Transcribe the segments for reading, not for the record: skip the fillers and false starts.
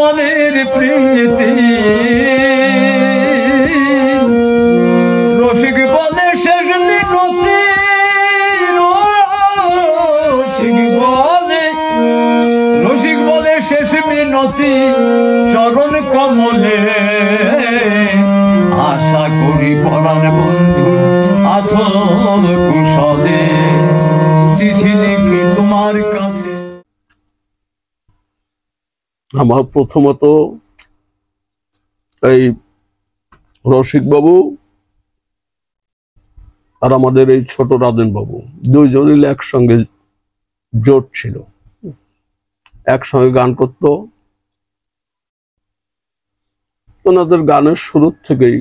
মনের প্রীতি রসিক বলে শেষ মিনতি রসিক বলে শেষ মিনতি চরণ কমলে আশা করি পরাণ বন্ধু আসল কুশলে চিঠি লিখি তোমার কাছে। আমার প্রথমত এই রসিক বাবু আর আমাদের এই ছোট রাজেন বাবু দুইজনই একসঙ্গে জোট ছিল, একসঙ্গে গান করত। ওনাদের গানের শুরুর থেকেই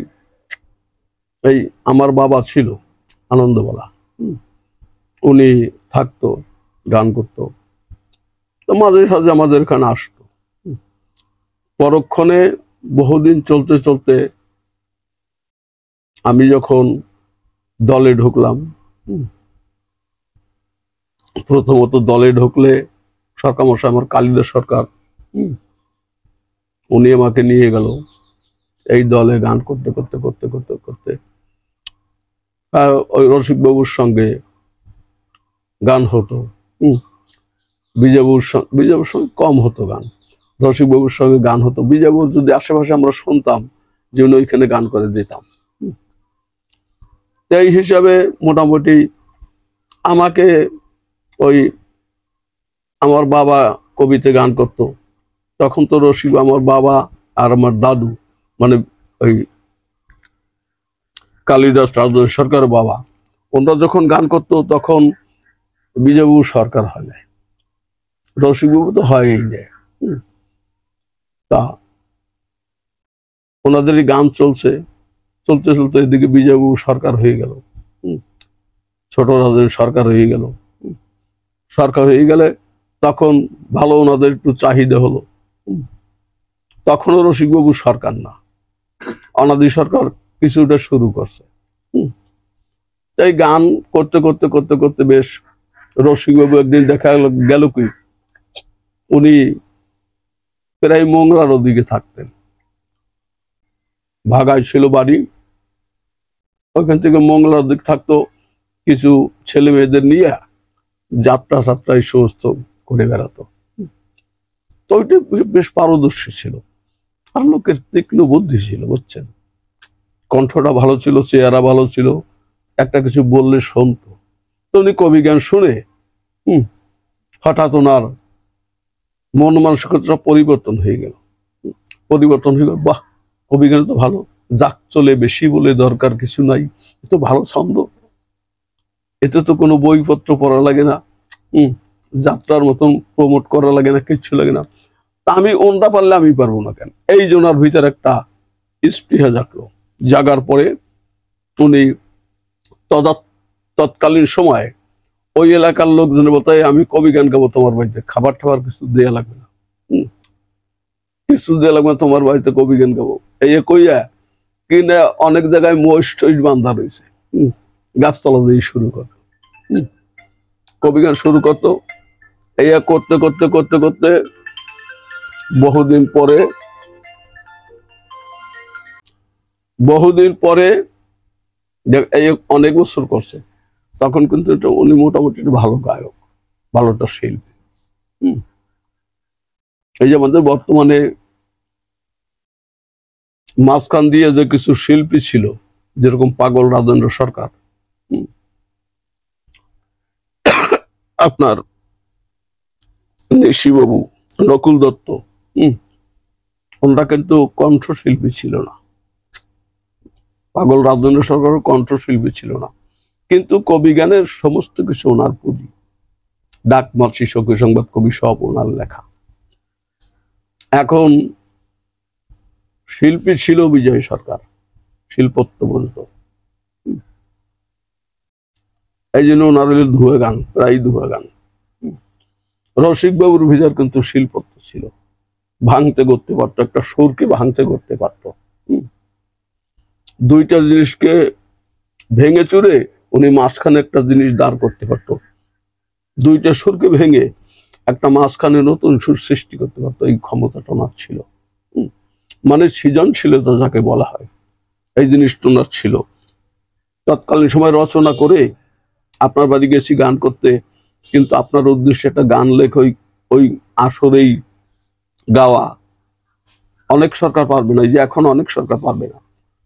এই আমার বাবা ছিল আনন্দবালা, উনি থাকতো, গান করতো, তো মাঝে সাঝে আমাদের এখানে আসতো। পরক্ষণে বহুদিন চলতে চলতে আমি যখন দলে ঢুকলাম, প্রথমত দলে ঢুকলে সরকার মশাই, আমার কালিদাস সরকার, উনি আমাকে নিয়ে গেল এই দলে গান করতে করতে করতে করতে করতে ওই রসিকবাবুর সঙ্গে গান হতো। বিজয়বাবুর সঙ্গে কম হতো গান, রসিকবাবুর সঙ্গে গান হতো। বিজয়বাবুর যদি আশেপাশে আমরা শুনতাম যে উনি ওইখানে গান করে দিতাম। এই হিসাবে মোটামুটি আমাকে ওই আমার বাবা কবিতে গান করতো, তখন তো রসিক আমার বাবা আর আমার দাদু, মানে ওই কালিদাস রাজন সরকার বাবা, ওনারা যখন গান করতো তখন বিজয়বাবু সরকার হয় না, রসিকবাবু তো হয়ই না। তা ওনাদেরই গান চলছে, চলতে চলতে এদিকে বিজয়বাবু সরকার হয়ে গেল, ছোট রাজন সরকার হয়ে গেল। সরকার হয়ে গেলে তখন ভালো ওনাদের একটু চাহিদা হলো। তখনও রসিকবাবু সরকার না, অনাদি সরকার কিছুটা শুরু করছে। তাই গান করতে করতে করতে করতে বেশ রসিকবাবু একদিন দেখা গেল কি উনি প্রায় মোংলার ওদিকে থাকতেন, ভাগায় ছিল বাড়ি, ওইখান থেকে মোংলার দিক থাকতো, কিছু ছেলে মেয়েদের নিয়ে যাত্রা সাত্রা এই সমস্ত করে বেড়াতো। তো ওইটা বেশ পারদর্শী ছিল, আর লোকের তীক্ষ্ণ বুদ্ধি ছিল, বুঝছেন, কণ্ঠটা ভালো ছিল, চেহারা ভালো ছিল, একটা কিছু বললে শুনতো। তো উনি কবি গান শুনে হঠাৎ ওনার মন মানসিকতা পরিবর্তন হয়ে গেল। বাহ, কবি গান তো ভালো, যাক চলে বেশি বলে দরকার কিছু নাই, এ তো ভালো ছন্দ, এতে তো কোনো বইপত্র পড়া লাগে না, যাত্রার মতন প্রমোট করা লাগে না, কিচ্ছু লাগে না। তা আমি ওনটা পারলে আমি পারবো না কেন? এই জনার ভিতরে একটা স্পৃহা জাগলো। জাগার পরে উনি তৎকালীন সময় ওই এলাকার লোকজনের বলতে, আমি কবি গান গাবো তোমার বাড়িতে, খাবার টাবার কিছু দেওয়া লাগবে না, কিছু দেওয়া লাগবে না, তোমার বাড়িতে কবি গান গাবো। এই কইয়া কিনা অনেক জায়গায় মহিষ টইষ বান্ধা রয়েছে, গাছতলা দিয়ে শুরু করতো, কবি গান শুরু করতো। এই করতে করতে করতে করতে বহুদিন পরে এই অনেক বছর করছে, তখন কিন্তু উনি মোটামুটি ভালো গায়ক, ভালোটা শিল্পী। এই যে আমাদের বর্তমানে মাঝখান দিয়ে যে কিছু শিল্পী ছিল, যেরকম পাগল রাজেন্দ্র সরকার, আপনার নিশিবাবু, নকুল দত্ত, ওনারা কিন্তু কণ্ঠশিল্পী ছিল না। পাগল রাজেন্দ্র সরকার কণ্ঠশিল্পী ছিল না, কিন্তু কবি গানের সমস্ত কিছু ওনার পুঁজি, ডাকমাত শিশকী সংবাদ কবি সব ওনার লেখা। এখন শিল্পী ছিল বিজয় সরকার, শিল্পত্ব বলতো, এই জন্য ওনার হইল ধুয়ে গান, প্রায় ধুয়ে গান। রসিকবাবুর ভিতর কিন্তু শিল্পত্ব ছিল, ভাঙতে করতে পারতো, একটা সুরকে ভাঙতে করতে পারতো। দুইটা জিনিসকে ভেঙে চুরে উনি মাঝখানে একটা জিনিস দাঁড় করতে পারতো, দুইটা সুরকে ভেঙে একটা মাঝখানে নতুন সুর সৃষ্টি করতে পারতো, এই ক্ষমতাটা ওনার ছিল। মানে সৃজনশীলতা যাকে বলা হয়, এই জিনিসটা ওনার ছিল। তৎকালীন সময় রচনা করে আপনার বাড়ি গেছি গান করতে, কিন্তু আপনার উদ্দেশ্যে একটা গান লেখ, ওই আসরেই গাওয়া অনেক সরকার পারবে না, এই যে এখন অনেক সরকার পারবে না,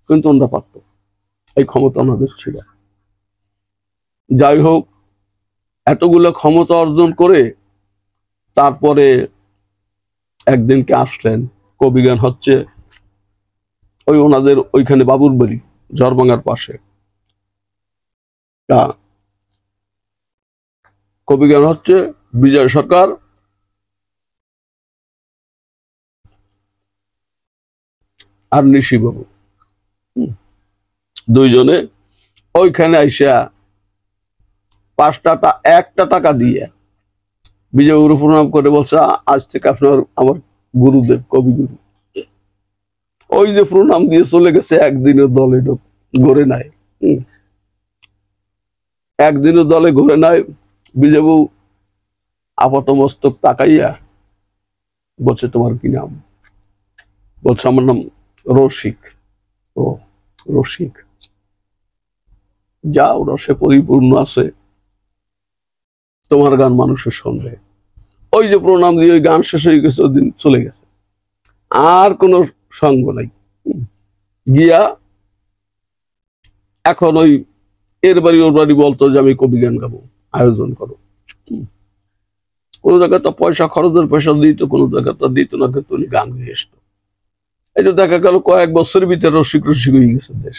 কিন্তু ওনারা পারত, এই ক্ষমতা ওনাদের ছিল। যাই হোক, এতগুলো ক্ষমতা অর্জন করে তারপরে একদিনকে আসলেন, কবিগান হচ্ছে ওই ওনাদের ওইখানে বাবুর বাড়ি জরবাঙ্গার পাশে, কবিগান হচ্ছে বিজয় সরকার আর নিশিবাবু, দুইজনে ওইখানে আইসা 1 টাকা দিয়ে বিজয়বাবুর প্রণাম করে বলছে, আজ থেকে আপনার আমার গুরুদেব, কবিগুরু। ওই যে প্রণাম দিয়ে চলে গেছে, একদিনের দলে ঘরে নাই, একদিনের দলে ঘরে নাই। বিজয়বাবু আপাত মস্তক তাকাইয়া বলছে, তোমার কি নাম? বলছে, আমার নাম রসিক। ও রসিক, যাও, রসে পরিপূর্ণ আছে, তোমার গান মানুষের শুনবে। ওই যে প্রণাম দিয়ে ওই গান শেষ হয়ে গেছে, ওদিন চলে গেছে, আর কোনো সঙ্গ নাই। গিয়া এখন ওই এর বাড়ি ওর বাড়ি বলতো যে আমি কবি গান গাবো, আয়োজন করো। কোনো জায়গায় তো পয়সা, খরচের পয়সা দিত, কোনো জায়গায় তো দিত না, কিন্তু উনি গান গিয়ে আসতো। এই তো দেখা গেল কয়েক বছরের ভিতরে রসিক রসিক হয়ে গেছে দেশ,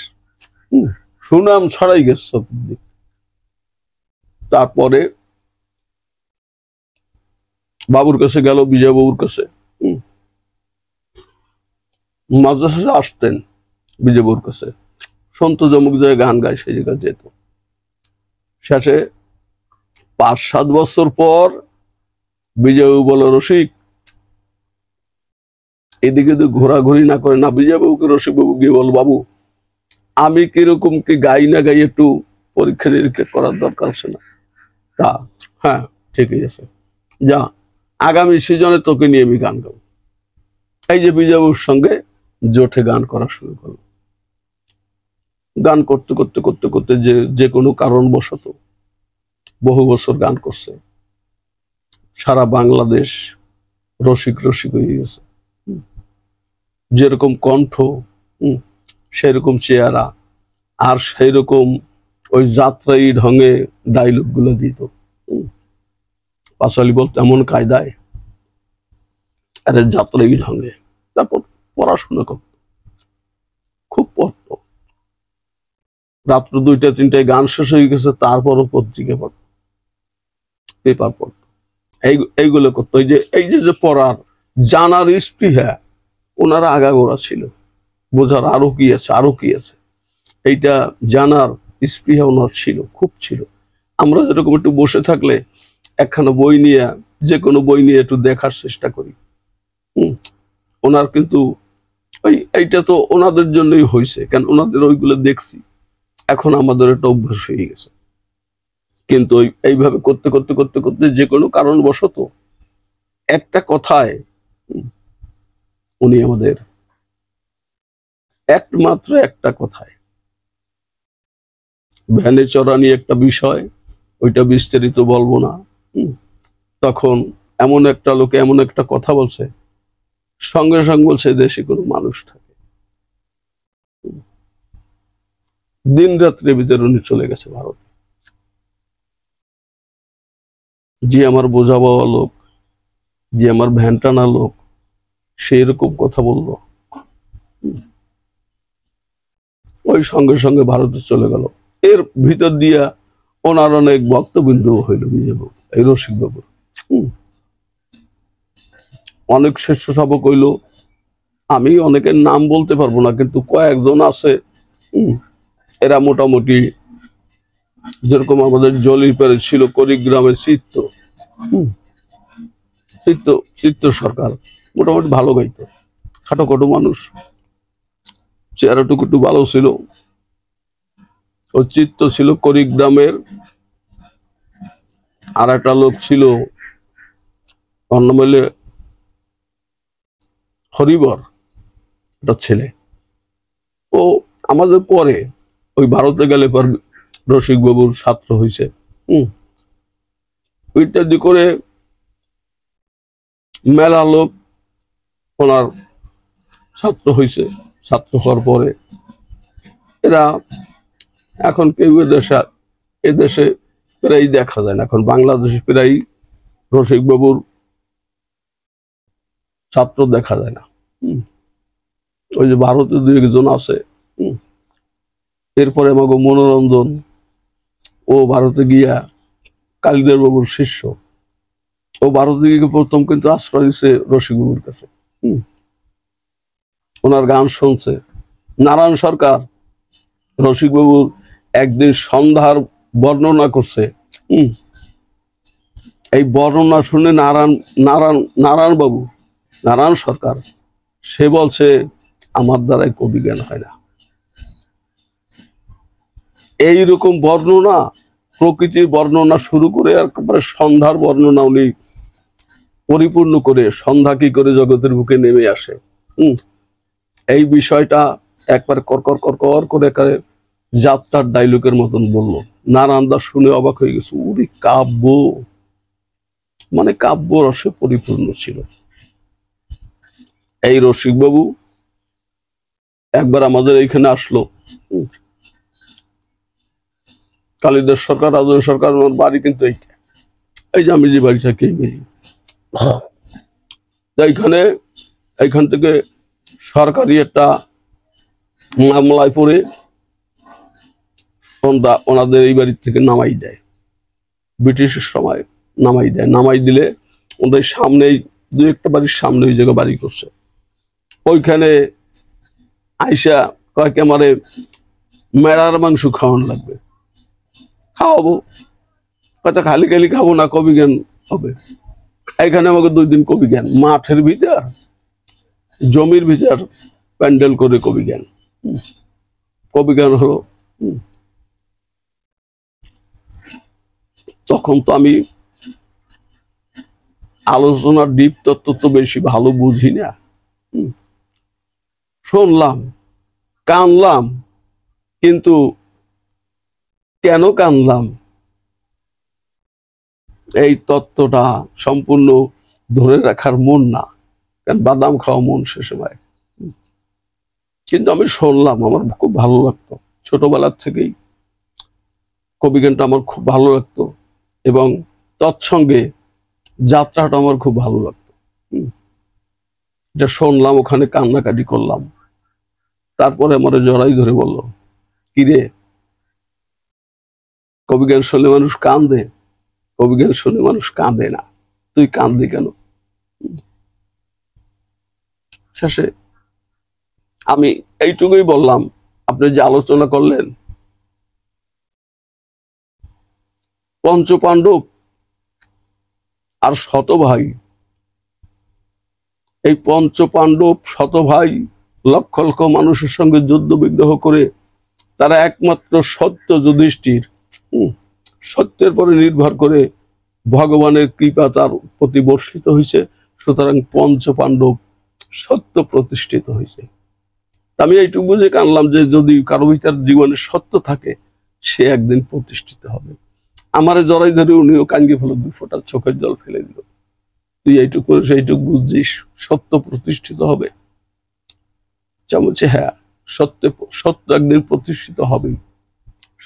সুনাম ছড়াই গেছে সব দিক। তারপরে বাবুর কাছে গেল, বিজয় বাবুর কাছে, মাঝে সাঝে আসতেন বিজয় বাবুর কাছে, সন্ত জমুক জায়গায় গান গায়, সেই জায়গায় যেত। শেষে 5-7 বছর পর বিজয়বাবু বলে, রসিক এদিকে তো ঘোরাঘুরি না করে না। বিজয়বাবুকে রসিকবাবু গিয়ে বল, বাবু আমি কিরকম কি গাই না গাই একটু পরীক্ষা নিরীক্ষা করার দরকার আছে না? তা হ্যাঁ ঠিকই আছে, যা আগামী সিজনে তোকে নিয়ে আমি গান গাবো। এই যে বিজয়বাবুর সঙ্গে জোটে গান করা শুরু করলো। গান করতে করতে করতে করতে যে কোনো কারণবশত বহু বছর গান করছে, সারা বাংলাদেশ রসিক রসিক হয়ে গেছে। যেরকম কণ্ঠ, সেরকম চেহারা, আর সেই রকম ওই যাত্রাই ঢঙে ডায়লগ গুলো দিত। পাশালি বলতো, এমন কায়দায়, আরে যাত্রাই ঢঙে। তারপর পড়াশোনা করত, খুব পড়তো, রাত্র 2টা-3টায় গান শেষ হয়ে গেছে, তারপরও পত্রিকা পড়ত, পেপার পড়ত, এইগুলো করতো। এই যে পড়ার জানার স্পৃহা ওনারা আগাগোড়া ছিল, বোঝার আরো কি আছে, আরো কি আছে, এইটা জানার স্পৃহা ওনার ছিল, খুব ছিল। আমরা যেরকম একটু বসে থাকলে একখানা বই নিয়ে, যে কোনো বই নিয়ে একটু দেখার চেষ্টা করি, ওনার কিন্তু এইটা তো ওনাদের জন্যই হয়েছে, কেন ওনাদের ওইগুলো দেখছি, এখন আমাদের একটা অভ্যাস হয়ে গেছে। কিন্তু এইভাবে করতে করতে করতে করতে যে কোনো কারণবশত একটা কথায় উনি আমাদের, একমাত্র একটা কথায়, ভ্যানে চড়া নিয়ে একটা বিষয়, ওইটা বিস্তারিত বলবো না। তখন এমন একটা লোকে এমন একটা কথা বলছে, সঙ্গে সঙ্গে বলছে দেশে কোনো মানুষ থাকে। দিন রাত্রের ভিতরে উনি চলে গেছে ভারতে। যে আমার বোঝা পাওয়া লোক, যে আমার ভ্যান টানা লোক, সেই রকম কথা বলল, ওই সঙ্গে সঙ্গে ভারতে চলে গেল। এর ভিতর দিয়া ওনার অনেক বক্তবৃন্দ হইল বিজয়বাবু, এই রসিক বাবুর অনেক শিষ্য শাবক হইল। আমি অনেকের নাম বলতে পারবো না, কিন্তু কয়েকজন আছে, এরা মোটামুটি যেরকম আমাদের জলিপারে ছিল করিগ্রামের চিত্ত সরকার, মোটামুটি ভালো গাইতো, খাটো মানুষ, চেহারাটুকু একটু ভালো ছিল। ও চিত্ত ছিল করিগ্রামের। আর একটা লোক ছিল ওর নাম হইলে হরিবর, একটা ছেলে। ও আমাদের পরে ওই ভারতে গেলে পর রসিক বাবুর ছাত্র হয়েছে। ইত্যাদি করে মেলা লোক ওনার ছাত্র হয়েছে। ছাত্র হওয়ার পরে এরা এখন কেউ এদেশে প্রায় দেখা যায় না। এখন বাংলাদেশে প্রায় রসিক বাবুর ছাত্র দেখা যায় না। ওই যে ভারতে দু একজন আছে। এরপরে আমাকে মনোরঞ্জন, ও ভারতে গিয়া কালীধর বাবুর শিষ্য। ও ভারতে গিয়ে প্রথম কিন্তু আশ্রয় দিচ্ছে রসিক বাবুর কাছে। ওনার গান শুনছে। নারায়ণ সরকার রসিক বাবুর একদিন সন্ধ্যার বর্ণনা করছে। এই বর্ণনা শুনে নারায়ণ সরকার সে বলছে আমার দ্বারাই কবি জ্ঞান হয় না। এইরকম বর্ণনা, প্রকৃতির বর্ণনা শুরু করে একেবারে সন্ধ্যার বর্ণনা উনি পরিপূর্ণ করে সন্ধ্যা কি করে জগতের বুকে নেমে আসে। এই বিষয়টা একবার করকর করকর করে যাত্রার ডাইলগের মতন বললো। নারায়ণ দাস শুনে অবাক হয়ে গেছে। উনি কাব্য, মানে কাব্য রসে পরিপূর্ণ ছিল। এই রসিক বাবু একবার আমাদের এইখানে আসলো। কালীধর সরকার, রাজেন্দ্র সরকার, আমার বাড়ি কিন্তু এইটা, এই যে আমি যে বাড়ি থাকি এই বাড়ি। এইখান থেকে সরকারি একটা মামলায় পড়ে ওনাদের এই বাড়ি থেকে নামাই দেয়। ব্রিটিশের সময় নামাই দেয়। নামাই দিলে ওদের সামনেই, দু একটা বাড়ির সামনে ওই জায়গায় বাড়ি করছে। ওইখানে আইসা কয়েক আমারে মেড়ার মাংস খাওয়ান লাগবে। খাওয়াবো, কত খালি খালি খাবো না, কবি জ্ঞান হবে। এখানে আমাকে 2 দিন কবি জ্ঞান, মাঠের ভিতর জমির ভিতর প্যান্ডেল করে কবি জ্ঞান হলো। তখন তো আমি আলোচনার ডিপ তত্ত্ব তো বেশি ভালো বুঝি না। শুনলাম, কানলাম, কিন্তু কেন কানলাম এই তত্ত্বটা সম্পূর্ণ ধরে রাখার মন না, কারণ বাদাম খাওয়া মন সে সময়। কিন্তু আমি শুনলাম, আমার খুব ভালো লাগতো। ছোটবেলার থেকেই কবি গানটা আমার খুব ভালো লাগতো, এবং তৎসঙ্গে যাত্রাটা আমার খুব ভালো লাগতো। এটা শুনলাম, ওখানে কান্নাকাটি করলাম। তারপরে আমার জড়াই ধরে বলল, কিরে, কবি গান শুনলে মানুষ কান্দে, কবি গান শুনে মানুষ কাঁদে না, তুই কাঁদলি কেন? শেষে আমি এইটুকুই বললাম, আপনি যে আলোচনা করলেন পঞ্চপাণ্ডব আর শত ভাই, এই পঞ্চপাণ্ডব শত ভাই লক্ষ লক্ষ মানুষের সঙ্গে যুদ্ধ বিগ্রহ করে তারা একমাত্র সত্য যুধিষ্ঠির, সত্যের পরে নির্ভর করে ভগবানের কৃপা তার প্রতি বর্ষিত হয়েছে। সুতরাং পঞ্চপাণ্ডব সত্য প্রতিষ্ঠিত হয়েছে। আমি এইটুকু বুঝে কানলাম যে যদি কারো ভিতর জীবনে সত্য থাকে সে একদিন প্রতিষ্ঠিত হবে। আমারে জড়াই ধরে উনিও কাঙ্গি ফেলে 2 ফোঁটা চোখের জল ফেলে দিল। তুই এইটুকু সেইটুকু বুঝছিস সত্য প্রতিষ্ঠিত হবে? বলছে হ্যাঁ, সত্য একদিন প্রতিষ্ঠিত হবেই,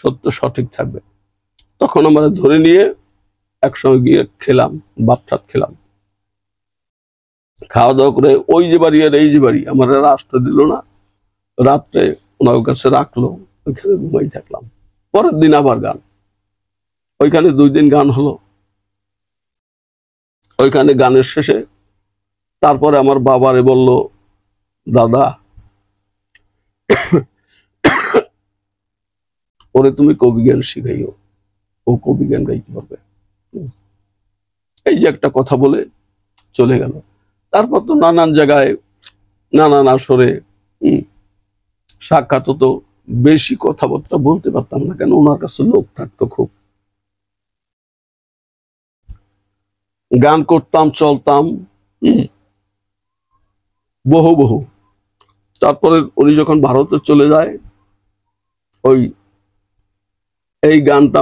সত্য সঠিক থাকবে। তখন আমরা ধরে নিয়ে একসঙ্গে গিয়ে খেলাম, ভাত টাত খেলাম। খাওয়া দাওয়া করে ওই যে বাড়ি আর এই যে বাড়ি, আমার রাস্তা দিল না, রাত্রে ওনার কাছে রাখলো, ওইখানে ঘুমাই থাকলাম। পরের দিন আবার গান, ওইখানে 2 দিন গান হলো। ওইখানে গানের শেষে তারপরে আমার বাবারে বলল, দাদা ওরে তুমি কবি জ্ঞান শিখাইও, ও কবি জ্ঞান গাইতে পারবে। এই যে একটা কথা বলে চলে গেল। তারপর তো নানান জায়গায় নানান আসরে সাক্ষাৎ হতো। বেশি কথাবার্তা বলতে পারতাম না, কেন ওনার কাছে লোক থাকতো খুব। গান করতাম, চলতাম বহু বহু। তারপরে উনি যখন ভারতে চলে যায়, এই গানটা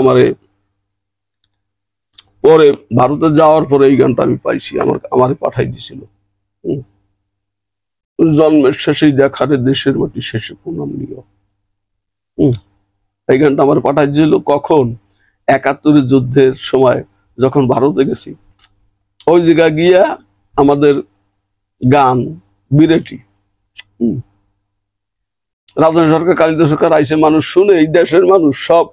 পরে ভারতে যাওয়ার পরে এই গানটা আমি পাইছি, আমারে পাঠাই দিছিল। জন্মের শেষেই দেখারে দেশের মাটি শেষে প্রণাম নিও। এই গানটা আমার পাঠাই দিছিল কখন? ৭১ যুদ্ধের সময় যখন ভারতে গেছি, ওই জায়গায় গিয়া আমাদের গান বিরেটি রাজধানী সরকার, কালিদাস সরকার আইসে, মানুষ শুনে, এই দেশের মানুষ সব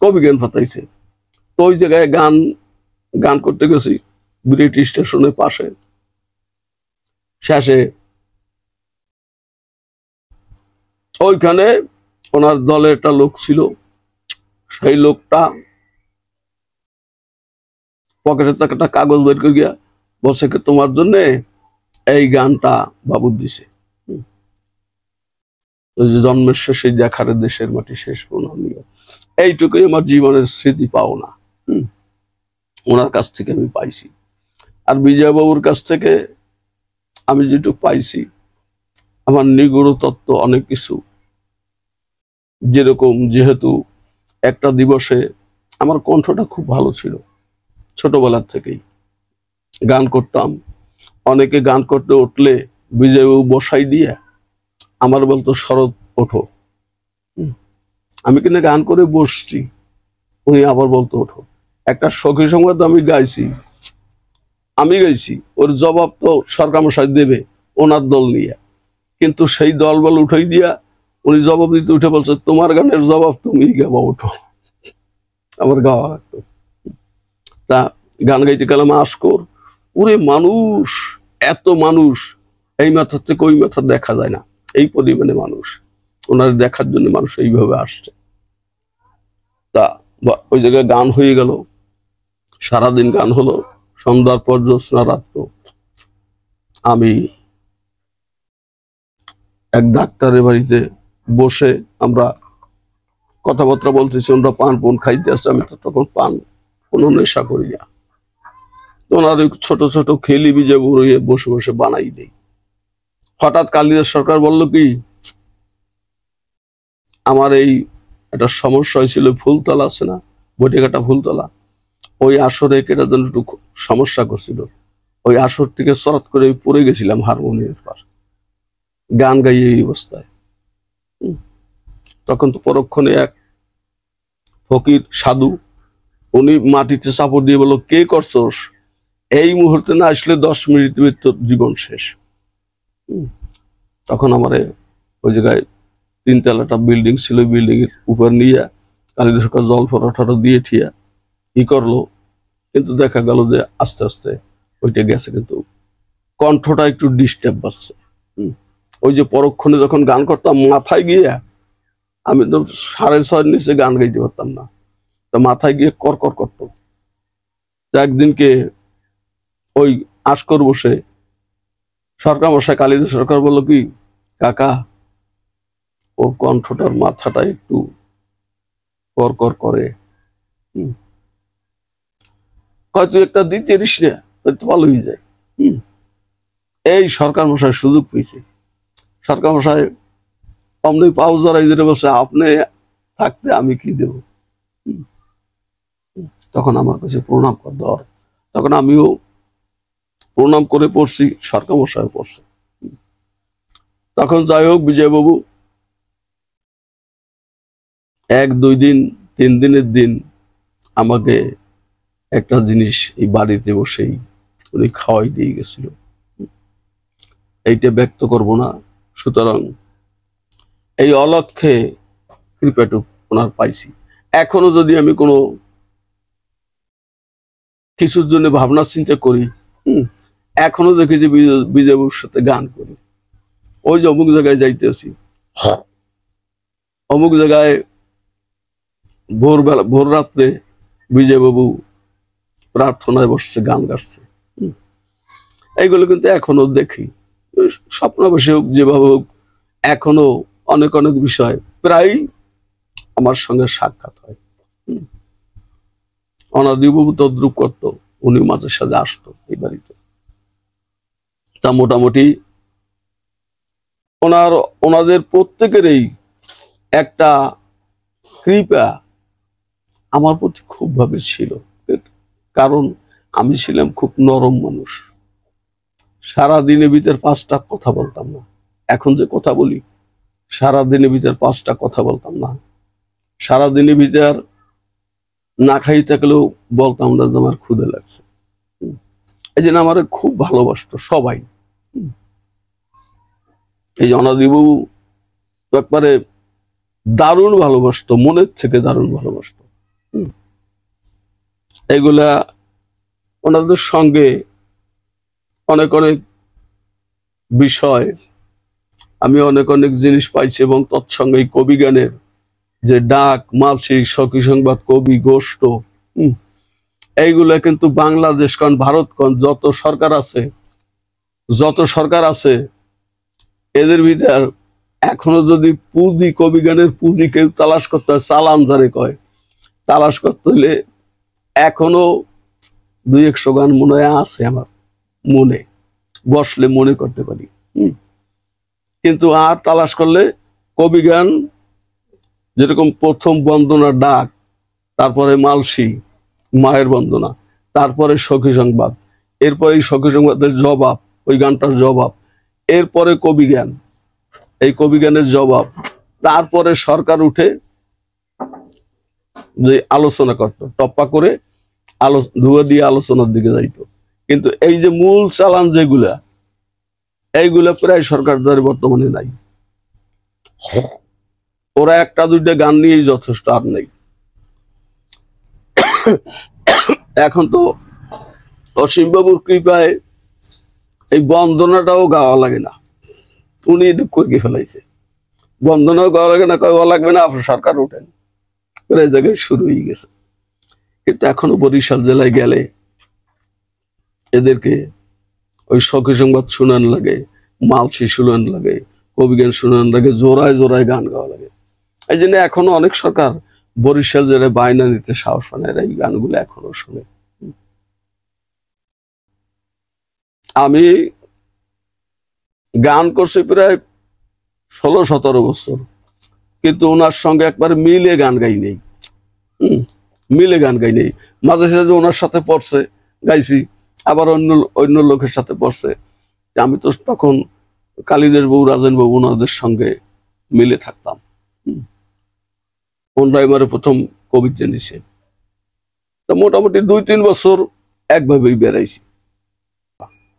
কবি গান ফাটাইছে। তো ওই জায়গায় গান করতে গেছি বিরেটি স্টেশনের পাশে। শেষে ওইখানে ওনার দলে একটা লোক ছিল, সেই লোকটা পকেটে থেকে একটা কাগজ বের করে গিয়া বলছে কি, তোমার জন্য এই গানটা বাবু দিছে, ওই যে জন্মের শেষে দেখারে দেশের মাটি শেষ প্রণাম নিও। এইটুকুই আমার জীবনের স্মৃতি পাওনা ওনার কাছ থেকে আমি পাইছি। আর বিজয়বাবুর কাছ থেকে আমি যেটুকু পাইছি, আমার নিগূঢ় তত্ত্ব অনেক কিছু। যেরকম, যেহেতু একটা দিবসে আমার কণ্ঠটা খুব ভালো ছিল, ছোটবেলার থেকেই গান করতাম। অনেকে গান করতে উঠলে বিজয়বাবু বসাই দিয়ে আমার বলতো, শরৎ ওঠো। আমি কিন্তু গান করে বসছি, উনি আবার বলতো ওঠো। একটা সখী সংবাদ আমি গাইছি, ওর জবাব তো সরকার মশাই দেবে ওনার দল নিয়ে, কিন্তু সেই দল বল উঠাই দিয়া উনি জবাব দিতে উঠে বলছে, তোমার গানের জবাব তুমি গাবা, ওঠো। আমার গাওয়া লাগতো। তা গান গাইতে গেলাম আসকর, ওরে মানুষ, এত মানুষ, এই মাথার থেকে ওই মাথা দেখা যায় না, এই পরিমাণে মানুষ। ওনার দেখার জন্য মানুষ এইভাবে আসছে। তা ওই জায়গায় গান হয়ে গেল, সারাদিন গান হলো। সন্ধ্যার পর জ্যোৎস্না রাত্র আমি এক ডাক্তারের বাড়িতে বসে আমরা কথাবার্তা বলতেছি, ওনারা পান পোন খাইতে আসছে, আমি তো তখন পান কোনো নেশা করি না। ওনার ছোট ছোট খেলি বিজে বুড়িয়ে বসে বসে বানাই দেই। হঠাৎ কালিদাস সরকার বলল কি, আমার এই একটা সমস্যা হয়েছিল, ফুলতলা আছে না, বটিঘাটা ফুলতলা, ওই আসরে কেটার জন্য একটু সমস্যা করছিল। ওই আসর থেকে চরাত করে পড়ে গেছিলাম হারমোনিয়ামের পার, গান গাইয়ে এই অবস্থায়। তখন তো পরক্ষণে এক ফকির সাধু, উনি মাটিতে চাপড় দিয়ে বলল, কে করছস? এই মুহূর্তে না আসলে 10 মিনিট তোর জীবন শেষ। তখন আমারে ওই জায়গায় 3 তলাটা বিল্ডিং ছিল, বিল্ডিং এর উপর নিয়ে কালিদাস সরকার জল ফোটা দিয়ে ঠিয়া ই করলো। কিন্তু দেখা গেল যে আস্তে আস্তে ওইটা গেছে, কিন্তু কণ্ঠটা একটু ডিস্টার্ব পাচ্ছে। ওই যে পরক্ষণে যখন গান করতাম, মাথায় গিয়ে আমি তো 6:30 নিচে গান গাইতে পারতাম না, তো মাথায় গিয়ে কর করতো। একদিনকে ওই আসকর বসে সরকার মশাই কালিদাস সরকার বললো কি, কাকা ওর কণ্ঠটার মাথাটা একটু কর করে, তুই একটা দিতে পারিস না, তো ভালো হয়ে যায়। এই সরকার মশাই সুযোগ পেয়েছে। সরকার মশাই অমনি পাউ জড়াই দিতে বলছে, আপনি থাকতে আমি কি দেব। তখন আমার কাছে প্রণাম কর দর, তখন আমিও প্রণাম করে পড়ছি, সরকার মশাই পড়ছে। তখন যাই হোক, বিজয়বাবু 1-2 দিন 3 দিনের দিন আমাকে একটা জিনিস এই বাড়িতে বসেই উনি খাওয়াই দিয়ে গেছিল। এইটা ব্যক্ত করব না, সুতরাং এই অলক্ষে কৃপাটুক ওনার পাইছি। এখনো যদি আমি কোনো কিছুর জন্য ভাবনা চিন্তা করি, এখনো দেখি যে বিজয়বাবুর সাথে গান করি। ওই যে অমুক জায়গায় যাইতেছি, অমুক জায়গায় ভোর রাত্রে বিজয়বাবু প্রার্থনায় বসছে, গান গাচ্ছে। এইগুলো কিন্তু এখনো দেখি, স্বপ্নাবেশে হোক যেভাবে হোক, এখনো অনেক অনেক বিষয় প্রায় আমার সঙ্গে সাক্ষাৎ হয়। অনাদিবাবু তদ্রুপ করত, উনি মাঝে সাঝে আসতো এই বাড়িতে। তা মোটামুটি ওনাদের প্রত্যেকেরই একটা কৃপা আমার প্রতি খুব ভাবে ছিল, কারণ আমি ছিলাম খুব নরম মানুষ। সারাদিনের ভিতর 5টা কথা বলতাম না। এখন যে কথা বলি, সারাদিনের ভিতর 5টা কথা বলতাম না। সারাদিনের ভিতর না খাই থাকলেও বলতাম না যে আমার ক্ষুধা লাগছে। এই জন্য আমার খুব ভালোবাসতো সবাই। এই যে অনাদিবাবু তো একবারে দারুণ ভালোবাসতো, মনের থেকে দারুণ ভালোবাসতো। এইগুলা ওনাদের সঙ্গে অনেক অনেক বিষয় আমি অনেক অনেক জিনিস পাইছি, এবং তৎসঙ্গে এই কবি গানের যে ডাক, মালসিক, সখী সংবাদ, কবি গোষ্ঠ, এইগুলা কিন্তু বাংলাদেশ কোন ভারত কোন যত সরকার আছে এদের ভিতর এখনো যদি পুঁজি, কবি গানের পুঁজি কেউ তালাশ করতে হয়, চালান যারে কয়, তালাশ করতে হলে এখনো 200 গান মনে হয় আছে আমার মনে, বসলে মনে করতে পারি। কিন্তু আর তালাশ করলে কবি গান যেরকম প্রথম বন্দনা ডাক, তারপরে মালসী মায়ের বন্দনা, তারপরে সখী সংবাদ, এরপরে সখী সংবাদের জবাব, ওই গানটার জবাব, এরপরে কবি গান, এই কবি গানের জবাব, তারপরে সরকার উঠে যে আলোচনা করত, টপ্পা করে ধুয়ে দিয়ে আলোচনার দিকে যাইতো। কিন্তু এই যে মূল চালান যেগুলা, এইগুলা প্রায় সরকার দ্বারা বর্তমানে নাই। ওরা 1টা 2টা গান নিয়েই যথেষ্ট, আর নেই। এখন তো অসীমবাবুর কৃপায় এই বন্দনাটাও গাওয়া লাগে না, উনি দুঃখ করে ফেলাইছে। বন্দনাও গাওয়া লাগে না, গাওয়া লাগবে না, আপনার সরকার উঠেন, এই জায়গায় শুরু হয়ে গেছে। কিন্তু এখনো বরিশাল জেলায় গেলে এদেরকে ওই সখী সংবাদ শুনান লাগে, মালসী শুনান লাগে, কবিগান শুনান লাগে, জোড়ায় জোড়ায় গান গাওয়া লাগে। এই জন্য এখনো অনেক সরকার বরিশাল জেলায় বায়না নিতে সাহস পায় না, এই গানগুলো এখনো শুনে। আমি গান করছি প্রায় 16-17 বছর, কিন্তু ওনার সঙ্গে একবার মিলে গান গাই নেই। মিলে গান গাই নেই, মাঝে সাঝে ওনার সাথে পড়ছে গাইছি, আবার অন্য লোকের সাথে পড়ছে। আমি তো তখন কালীদের বউ, রাজেন বাবু, ওনাদের সঙ্গে মিলে থাকতাম। ওনারা এবারে প্রথম কবিতা নিছে, তো মোটামুটি 2-3 বছর একভাবেই বেড়াইছি।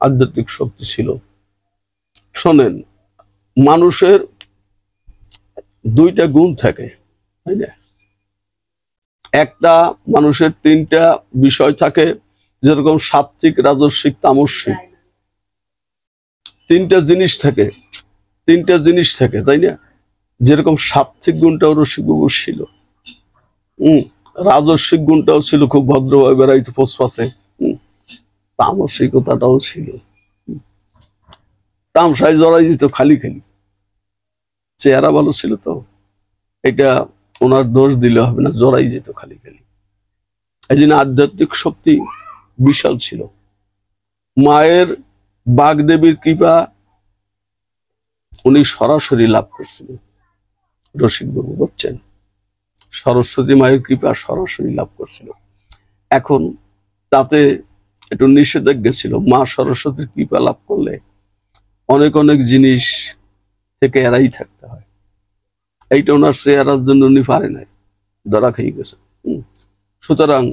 আধ্যাত্মিক শক্তি ছিল। শোনেন, মানুষের 2টা গুণ থাকে, তাই না? একটা মানুষের 3টা বিষয় থাকে, যেরকম সাত্ত্বিক, রাজস্বিক, তামসিক, 3টা জিনিস থাকে, তাই না? যেরকম সাত্ত্বিক গুণটাও রসিকবাবুর ছিল, রাজস্বিক গুণটাও ছিল, খুব ভদ্রভাবে বেড়াইতো পোষপাশে, তামসিকতাটাও ছিল, তামসায় জড়াই দিত খালি খালি। চেহারা ভালো ছিল তো, এটা ওনার দোষ দিলে হবে না, জড়াই যেত খালি খালি। এই জন্য আধ্যাত্মিক শক্তি বিশাল ছিল। মায়ের বাগদেবীর কৃপা উনি সরাসরি লাভ করছিলেন, রসিকবাবু, বুঝছেন? সরস্বতী মায়ের কৃপা সরাসরি লাভ করছিল। এখন তাতে একটু নিষেধাজ্ঞা ছিল, মা সরস্বতীর কৃপা লাভ করলে অনেক অনেক জিনিস থেকে এড়াই থাকতে হয়। এইটা ওনার চেহারার জন্য উনি পারে নাই, ধরা খেয়ে গেছে। সুতরাং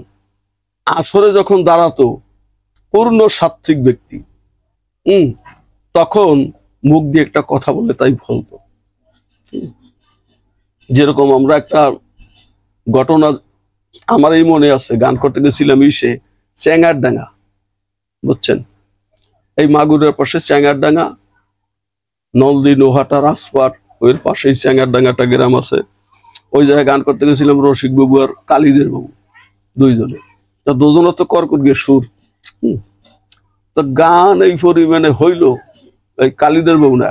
আসরে যখন দাঁড়াতো পূর্ণ সাত্ত্বিক ব্যক্তি, তখন মুখ দিয়ে একটা কথা বললে তাই বলতো। যেরকম আমরা একটা ঘটনা আমার এই মনে আছে, গান করতে গেছিলাম চ্যাঙ্গার ডাঙ্গা, বুঝছেন? এই মাগুরের পাশে চ্যাঙ্গার ডাঙ্গা, নলদি, নোহাটা, রাজপাট, ওর পাশেই চ্যাঙ্গার ডাঙ্গাটা গ্রাম আছে। ওই জায়গায় গান করতে গেছিলাম রসিকবাবু আর কালীদের বাবু, 2 জনে। তা 2 জনের তো কর্কট গিয়ে সুর। তো গান এই পরিমাণে হইল, এই কালীদের বাবু না,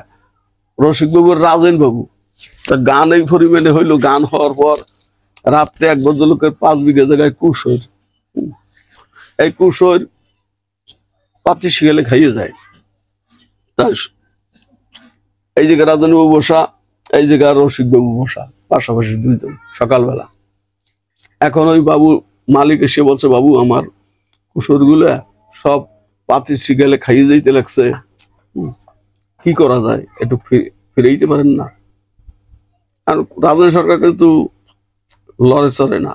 রসিকবাবুর রাজেন বাবু, তা গান এই পরিমাণে হইল। গান হওয়ার পর রাত্রে 1 ভদ্রলোকের 5 বিঘা জায়গায় কুশোর, এই কুশোর পাতি শিয়ালে খাইয়ে যায়। তাই এই জায়গায় রাজনীবাবু বসা, এই জায়গায় রসিক বাবু বসা, পাশাপাশি দুইজন সকালবেলা। এখন ওই বাবু মালিক এসে বলছে, বাবু আমার কুশোর গুলা সব পাতি শিয়ালে খাইয়ে যাইতে লাগছে, কি করা যায়, একটু ফিরে দিতে পারেন না? আর রাজনীতি সরকার কিন্তু লড়ে চড়ে না।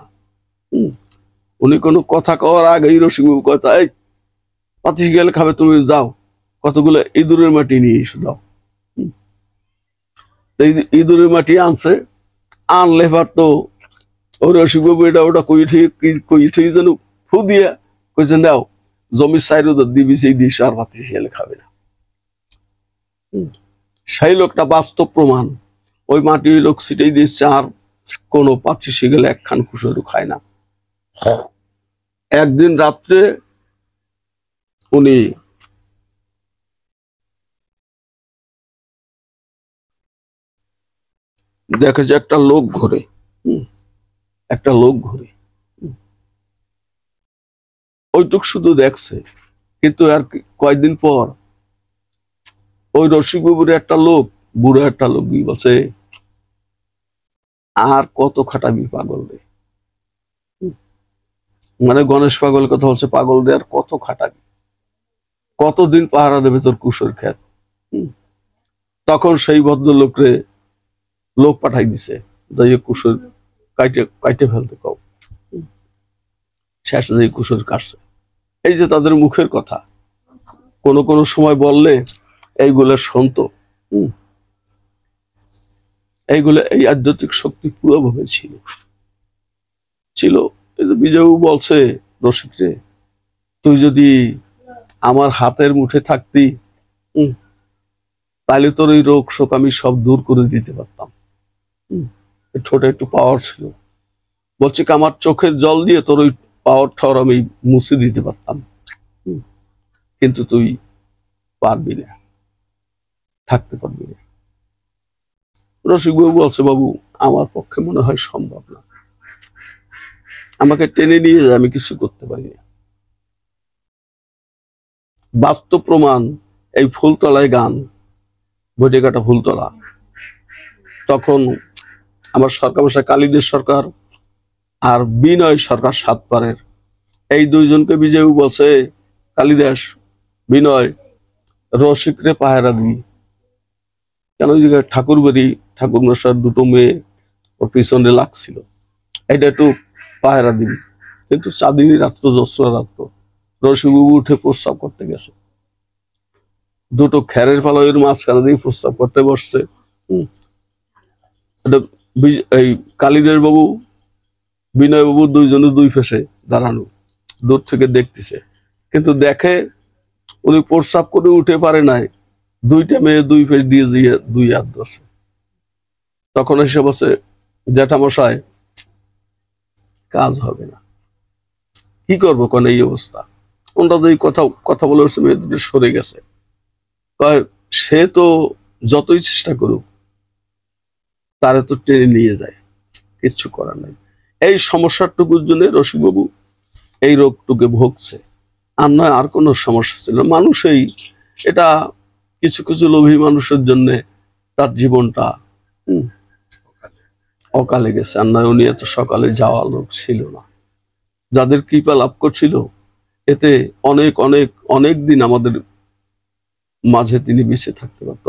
উনি কোনো কথা কওয়ার আগেই রসিকবাবু কথা, এই পাতি শিয়ালে খাবে, তুমি যাও কতগুলো ইঁদুরের মাটি নিয়ে এসে দাও। ইঁদুরের মাটি আনছে, আনলে পারতো ওই রসিকবাবু এটা ওটা কই যেন ফু দিয়া কইছে, নাও জমির সাইড দিবি, সেই দিস আর পাতি শিয়ালে খাবে না। সেই লোকটা বাস্তব প্রমাণ, ওই মাটি লোক ছিটেই দিচ্ছে, আর কোনো পাতি শিয়ালে একখান কুশোরও খায় না। একদিন রাত্রে উনি দেখেছে একটা লোক ঘোরে, একটা লোক ঘোরে, ওইটুক শুধু দেখছে। কিন্তু আর কয়েকদিন পর ওই রসিকবাবুর একটা লোক, বুড়ো একটা লোক বলছে, আর কত খাটাবি পাগল রে, মানে গণেশ পাগল কথা বলছে, পাগল রে আর কত খাটাবি, কতদিন পাহারা দেবে তোর কুশোর ক্ষেত। তখন সেই ভদ্রলোকরে লোক পাঠাই দিছে, যাই কুশোর কাইটে ফেলতে কও। শেষে যে কুশোর কাটছে। এই যে তাদের মুখের কথা, কোনো কোনো সময় বললে এইগুলো শুনতো। এইগুলো এই আধ্যাত্মিক শক্তি পুরোভাবে ছিল। বিজয়বাবু বলছে, রসিক রে, তুই যদি আমার হাতের মুঠে থাকতি, তাহলে তোর ওই রোগ শোক আমি সব দূর করে দিতে পারতাম। ছোট একটু পাওয়ার ছিল, বলছে কি আমার চোখের জল দিয়ে তোর ওই পাওয়ার ঠাওয়ার আমি মুছে দিতে পারতাম, কিন্তু তুই পারবি না, থাকতে পারবি না। রসিকবাবু বলছে, বাবু আমার পক্ষে মনে হয় সম্ভব না, আমাকে টেনে নিয়ে যায়, আমি কিছু করতে পারি না। বাস্তব প্রমাণ এই ফুলতলায় গান, বৈঠকাটা ফুলতলা, তখন আমার সরকার মশাই কালীদের সরকার আর বিনয় সরকার সাতপাড়ের, এই দুইজনকে বিজয়বাবু বলছে, কালিদাস বিনয় রসিকরে পাহারা দিবি। কেন? ওই জায়গায় ঠাকুর বাড়ি, ঠাকুর মশার দুটো মেয়ে ওর পিছনে লাগছিল, এটা একটু পাহারা দিবি। কিন্তু চাঁদিনী রাত্র, জ্যোৎস্না রাত্র, রসিকবাবু উঠে প্রস্রাব করতে গেছে, দুটো খ্যারের পালয়ের মাঝখানে দিয়ে প্রস্রাব করতে বসছে। এই কালীদের বাবু বিনয় বাবু দুইজনে দুই ফেসে দাঁড়ানো, দূর থেকে দেখতেছে, কিন্তু দেখে উনি প্রস্রাব করে উঠে পারে নাই, দুইটা মেয়ে দুই ফেস দিয়ে দিয়ে দুই হাত ধরছে। তখন এসে বসে, জ্যাঠামশাই কাজ হবে না, কি করবো কোন এই অবস্থা। ওনারা যে কথা বলে উঠছে, মেয়ে দুটো সরে গেছে। সে তো যতই চেষ্টা করুক, তারা তো টেনে নিয়ে যায়, কিচ্ছু করার নাই। এই সমস্যাটুকুর জন্য রসিকবাবু এই রোগটুকে ভুগছে, আর নয় আর কোনো সমস্যা ছিল না। মানুষই এটা, কিছু কিছু লোভী মানুষের জন্য তার জীবনটা অকালে গেছে, আর নয় উনি এত সকালে যাওয়া লোক ছিল না। যাদের কৃপা লাভ করছিল, এতে অনেক অনেক অনেক দিন আমাদের মাঝে তিনি বেঁচে থাকতে পারত,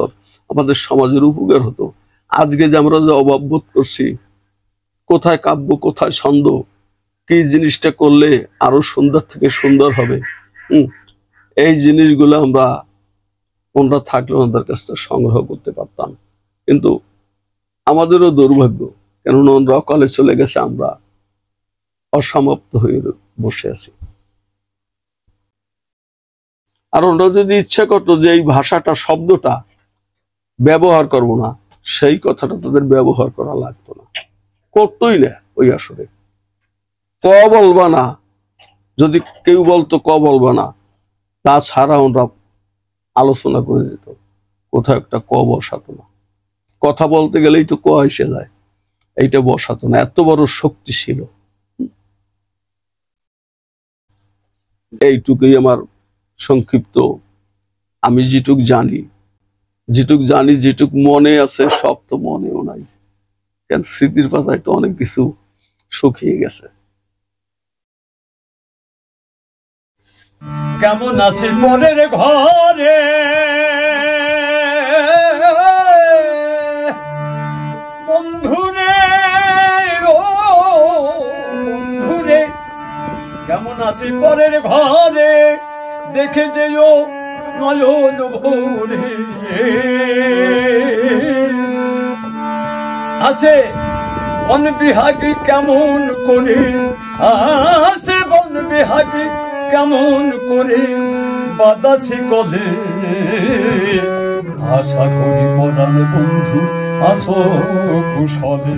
আমাদের সমাজের উপকার হতো। আজকে যে আমরা যে অভাব বোধ করছি, কোথায় কাব্য, কোথায় ছন্দ, কি জিনিসটা করলে আরো সুন্দর থেকে সুন্দর হবে, এই জিনিসগুলো আমরা থাকলে ওনাদের কাছ থেকে সংগ্রহ করতে পারতাম। কিন্তু আমাদেরও দুর্ভাগ্য, কেননা ওনারা অকালে চলে গেছে, আমরা অসমাপ্ত হয়ে বসে আছি। আর ওনারা যদি ইচ্ছা করতো যে এই ভাষাটা, শব্দটা ব্যবহার করব না, সেই কথাটা তাদের ব্যবহার করা লাগতো না, করতোই না। ওই আসরে ক বলবা না, যদি কেউ বলতো ক বলবা না, তাছাড়া ওরা আলোচনা করে দিত, কোথাও একটা ক বসাতো না। কথা বলতে গেলেই তো ক এসে যায়, এইটা বসাতো না। এত বড় শক্তি ছিল। এইটুকুই আমার সংক্ষিপ্ত। আমি যেটুক জানি, যেটুক মনে আছে, সব তো মনেও নাই, কারণ স্মৃতির পাতায় তো অনেক কিছু শুকিয়ে গেছে। কেমন আছে পরের ঘরে, বন্ধুরে ও বন্ধুরে, কেমন আছে পরের ঘরে, দেখে যেও নয়ন ভরে। আছে বন বিহাগী কেমন করে, আছে বন বিহাগী কেমন করে, বাতাসে গলে। আশা করি পরাণ বন্ধু আসো কুশলে।